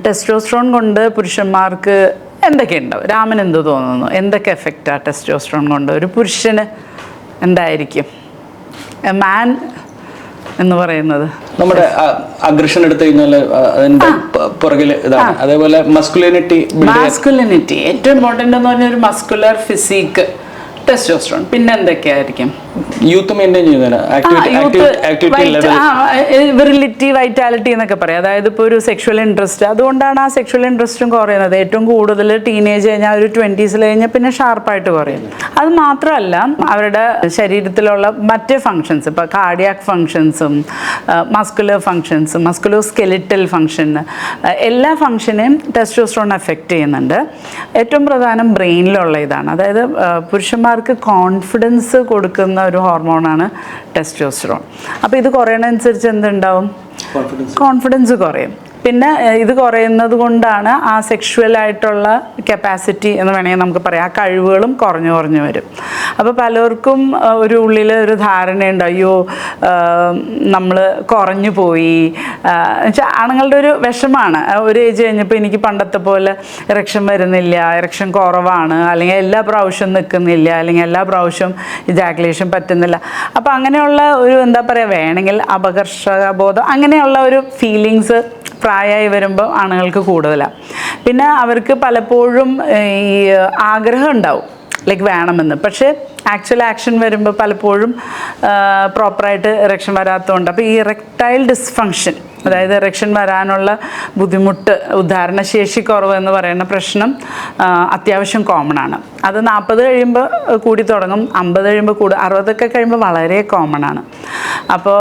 Testosterone കൊണ്ട് പുരുഷന്മാർക്ക് എന്തൊക്കെയുണ്ടാവും? രാമൻ എന്ത് തോന്നുന്നു? എന്തൊക്കെ എഫക്റ്റാണ് ടെസ്റ്റോസ്റ്ററോൺ കൊണ്ട് ഒരു പുരുഷന് എന്തായിരിക്കും? എ മാൻ എന്ന് പറയുന്നത് നമ്മുടെ അഗ്രഷൻ എടുത്തു കഴിഞ്ഞാൽ അതിന്റെ പുറകിൽ ഇതാണ്. അതേപോലെ മസ്കുലിനിറ്റി ഏറ്റവും ഇമ്പോർട്ടൻ്റ് എന്ന് പറഞ്ഞാൽ ഒരു മസ്കുലർ ഫിസിക്ക്, ടെസ്റ്റോസ്റ്ററോൺ. പിന്നെ എന്തൊക്കെയായിരിക്കും? യൂത്ത് മെയിൻറ്റെയിൻ ചെയ്യുന്നതിന് വിറിലിറ്റി, വൈറ്റാലിറ്റി എന്നൊക്കെ പറയാം. അതായത് ഇപ്പോൾ ഒരു സെക്ഷൽ ഇൻട്രസ്റ്റ്, അതുകൊണ്ടാണ് ആ സെക്ഷൽ ഇൻട്രസ്റ്റും കുറയുന്നത്. ഏറ്റവും കൂടുതൽ ടീനേജ് കഴിഞ്ഞാൽ ഒരു 20s കഴിഞ്ഞാൽ പിന്നെ ഷാർപ്പായിട്ട് കുറയും. അത് മാത്രമല്ല അവരുടെ ശരീരത്തിലുള്ള മറ്റ് ഫങ്ഷൻസ്, ഇപ്പോൾ കാർഡിയാക് ഫങ്ഷൻസും മസ്കുലർ ഫങ്ഷൻസും മസ്കുലോ സ്കെലിറ്റൽ ഫങ്ഷൻ, എല്ലാ ഫങ്ഷനെയും ടെസ്റ്റോസ്റ്ററോൺ എഫക്റ്റ് ചെയ്യുന്നുണ്ട്. ഏറ്റവും പ്രധാനം ബ്രെയിനിലുള്ള ഇതാണ്. അതായത് പുരുഷന്മാർക്ക് കോൺഫിഡൻസ് കൊടുക്കുന്ന ഒരു ഹോർമോണാണ് ടെസ്റ്റോസ്റ്ററോൺ. അപ്പോൾ ഇത് കുറയണതനുസരിച്ച് എന്തുണ്ടാവും? കോൺഫിഡൻസ് കുറയും. പിന്നെ ഇത് കുറയുന്നത് കൊണ്ടാണ് ആ സെക്ഷുവലായിട്ടുള്ള കപ്പാസിറ്റി എന്ന് വേണമെങ്കിൽ നമുക്ക് പറയാം, ആ കഴിവുകളും കുറഞ്ഞു വരും. അപ്പോൾ പലർക്കും ഒരു ഉള്ളിൽ ഒരു ധാരണയുണ്ട്, അയ്യോ നമ്മൾ കുറഞ്ഞു പോയി എന്നുവെച്ചാൽ ആണുങ്ങളുടെ ഒരു വിഷമാണ്. ഒരു ഏജ് കഴിഞ്ഞപ്പോൾ എനിക്ക് പണ്ടത്തെ പോലെ ഇറക്ഷൻ വരുന്നില്ല, ഇറക്ഷൻ കുറവാണ്, അല്ലെങ്കിൽ എല്ലാ പ്രാവശ്യവും നിൽക്കുന്നില്ല, അല്ലെങ്കിൽ എല്ലാ പ്രാവശ്യവും ഇജാക്കുലേഷൻ പറ്റുന്നില്ല. അപ്പോൾ അങ്ങനെയുള്ള ഒരു എന്താ പറയുക, വേണമെങ്കിൽ അപകർഷബോധം, അങ്ങനെയുള്ള ഒരു ഫീലിങ്സ് പ്രായമായി വരുമ്പോൾ ആണുങ്ങൾക്ക് കൂടുതലാണ്. പിന്നെ അവർക്ക് പലപ്പോഴും ഈ ആഗ്രഹം ഉണ്ടാവും ലൈക്ക് വേണമെന്ന്, പക്ഷേ ആക്ച്വൽ ആക്ഷൻ വരുമ്പോൾ പലപ്പോഴും പ്രോപ്പറായിട്ട് ഇറക്ഷൻ വരാത്തതുകൊണ്ട്, അപ്പോൾ ഈ ഇറക്ടൈൽ ഡിസ്ഫങ്ഷൻ, അതായത് ഇറക്ഷൻ വരാനുള്ള ബുദ്ധിമുട്ട്, ഉദ്ധാരണശേഷി കുറവ് എന്ന് പറയുന്ന പ്രശ്നം അത്യാവശ്യം കോമൺ ആണ്. അത് 40 കഴിയുമ്പോൾ കൂടി തുടങ്ങും, 50 കഴിയുമ്പോൾ കൂടും, 60 കഴിയുമ്പോൾ വളരെ കോമൺ ആണ്. അപ്പോൾ